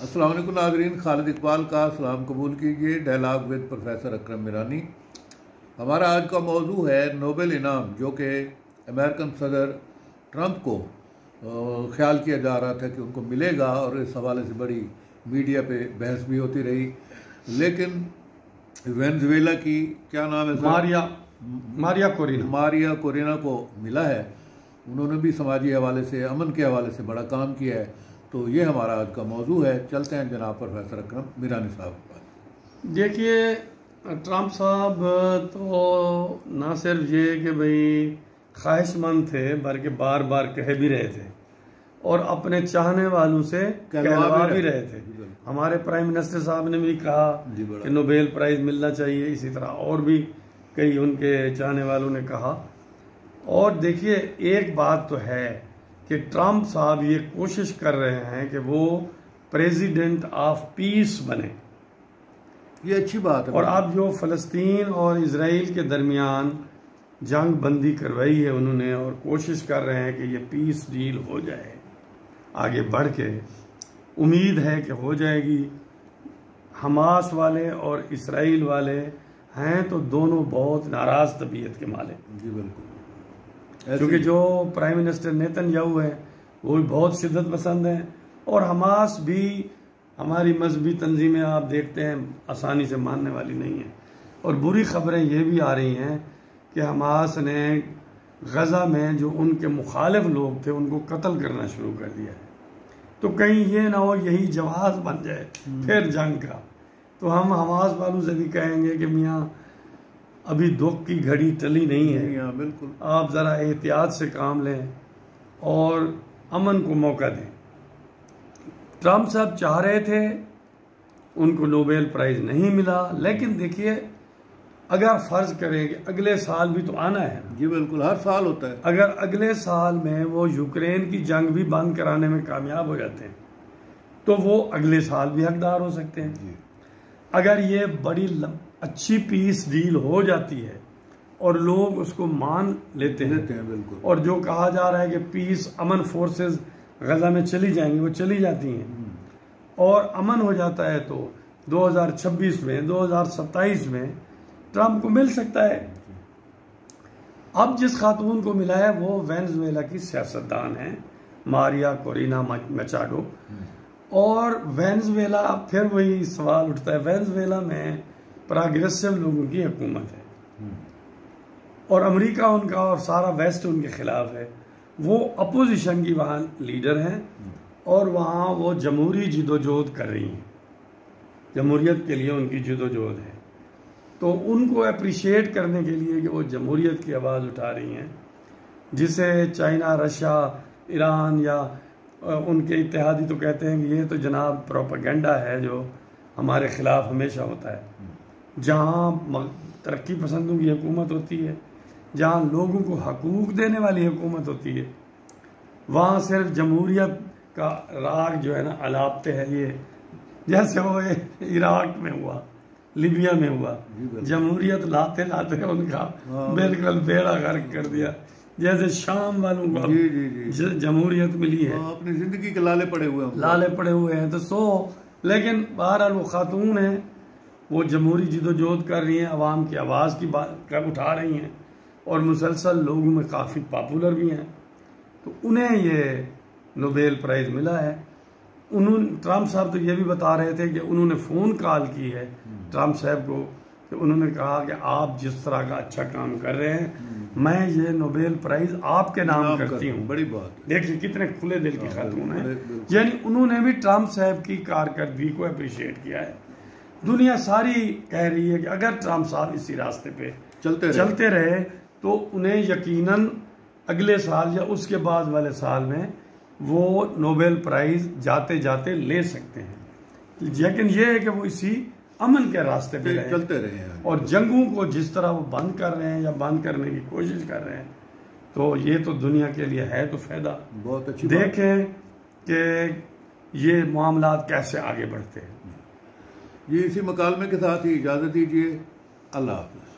अस्सलाम वालेकुम नाज़रीन, खालिद इकबाल का सलाम कबूल कीजिए। डायलॉग विद प्रोफेसर अकरम मीरानी। हमारा आज का मौजू है नोबेल इनाम, जो कि अमेरिकन सदर ट्रंप को ख्याल किया जा रहा था कि उनको मिलेगा, और इस हवाले से बड़ी मीडिया पे बहस भी होती रही। लेकिन वेनेजुएला की क्या नाम है मारिया कोरिना को मिला है। उन्होंने भी समाजी हवाले से, अमन के हवाले से बड़ा काम किया है। तो ये हमारा आज का मौजू है। चलते हैं जनाब प्रोफेसर अकरम मीरानी साहब के पास। देखिए, ट्रंप साहब तो ना सिर्फ ये कि भाई ख्वाहिशमंद थे, बल्कि बार बार कह भी रहे थे और अपने चाहने वालों से कहलवा भी रहे थे। हमारे प्राइम मिनिस्टर साहब ने भी कहा कि नोबेल प्राइज मिलना चाहिए, इसी तरह और भी कई उनके चाहने वालों ने कहा। और देखिए, एक बात तो है कि ट्रंप साहब ये कोशिश कर रहे हैं कि वो प्रेसिडेंट ऑफ पीस बने। ये अच्छी बात है। और अब जो फ़लस्तीन और इजराइल के दरमियान जंग बंदी करवाई है उन्होंने, और कोशिश कर रहे हैं कि ये पीस डील हो जाए आगे बढ़ के। उम्मीद है कि हो जाएगी। हमास वाले और इसराइल वाले हैं तो दोनों बहुत नाराज तबीयत के मालिक। जी बिल्कुल। क्योंकि जो प्राइम मिनिस्टर नेतन्याहू है वो भी बहुत शिद्दत पसंद है, और हमास भी हमारी मजहबी तंजीमें आप देखते हैं आसानी से मानने वाली नहीं है। और बुरी खबरें ये भी आ रही हैं कि हमास ने गजा में जो उनके मुखालिफ लोग थे उनको कत्ल करना शुरू कर दिया है। तो कहीं ये ना हो यही जवाब बन जाए फिर जंग का। तो हम हमास वालों से भी कहेंगे कि मियाँ अभी दुख की घड़ी टली नहीं है, बिल्कुल आप ज़रा एहतियात से काम लें और अमन को मौका दें। ट्रंप साहब चाह रहे थे, उनको नोबेल प्राइज़ नहीं मिला। लेकिन देखिए, अगर फ़र्ज़ करें कि अगले साल भी तो आना है। जी बिल्कुल, हर साल होता है। अगर अगले साल में वो यूक्रेन की जंग भी बंद कराने में कामयाब हो जाते हैं तो वो अगले साल भी हकदार हो सकते हैं जी। अगर ये बड़ी अच्छी पीस डील हो जाती है और लोग उसको मान लेते हैं बिल्कुल। और जो कहा जा रहा है कि पीस अमन फोर्सेस गजा में चली जाएंगी, वो चली जाती हैं और अमन हो जाता है, तो 2026 में 2027 में ट्रंप को मिल सकता है। अब जिस खातून को मिला है वो वेनेजुएला की सियासतदान है, मारिया कोरिना मचाडो। और वेनेजुएला, फिर वही सवाल उठता है, वेनेजुएला में प्रोग्रेसिव लोगों की हुकूमत है और अमेरिका उनका और सारा वेस्ट उनके खिलाफ है। वो अपोजिशन की वहाँ लीडर हैं और वहाँ वो जमहूरी जिदोजहद कर रही हैं, जमहूरियत के लिए उनकी जिदोजहद है। तो उनको अप्रिशिएट करने के लिए कि वो जमहूरियत की आवाज़ उठा रही हैं, जिसे चाइना, रशिया, ईरान या उनके इत्तेहादी तो कहते हैं कि ये तो जनाब प्रोपेगेंडा है जो हमारे खिलाफ हमेशा होता है। जहाँ तरक्की पसंदों की हुकूमत होती है, जहाँ लोगों को हकूक़ देने वाली हुकूमत होती है, वहाँ सिर्फ जमहूरियत का राग जो है ना अलापते हैं। ये जैसे वो इराक में हुआ, लीबिया में हुआ, जमहूरियत लाते लाते उनका बिल्कुल बेड़ा गर्क कर दिया। जैसे शाम वालों को जमहूरियत मिली है, अपनी जिंदगी के लाले पड़े हुए हैं तो लेकिन बहरहाल वो खातून है, वो जमहूरी जिदोजहद कर रही हैं, अवाम की आवाज़ की बात उठा रही हैं और मुसलसल लोगों में काफ़ी पॉपुलर भी हैं। तो उन्हें ये नोबेल प्राइज़ मिला है। ट्रंप साहब तो ये भी बता रहे थे कि उन्होंने फ़ोन कॉल की है ट्रंप साहब को, कि उन्होंने कहा कि आप जिस तरह का अच्छा काम कर रहे हैं, मैं ये नोबेल प्राइज़ आपके नाम करती हूँ। बड़ी बात। देखिए कितने खुले दिल की खातून है। यानी उन्होंने भी ट्रंप साहब की कारकर्दगी को अप्रिशिएट किया है। दुनिया सारी कह रही है कि अगर ट्रंप साहब इसी रास्ते पे चलते रहे तो उन्हें यकीनन अगले साल या उसके बाद वाले साल में वो नोबेल प्राइज़ जाते जाते ले सकते हैं। लेकिन ये है कि वो इसी अमन के रास्ते पे चलते रहे और जंगों को जिस तरह वो बंद कर रहे हैं या बंद करने की कोशिश कर रहे हैं, तो ये तो दुनिया के लिए है तो फायदा। बहुत अच्छी देखें कि ये मामला कैसे आगे बढ़ते हैं। ये इसी मकालमे के साथ ही इजाज़त दीजिए। अल्लाह हाफ़िज़।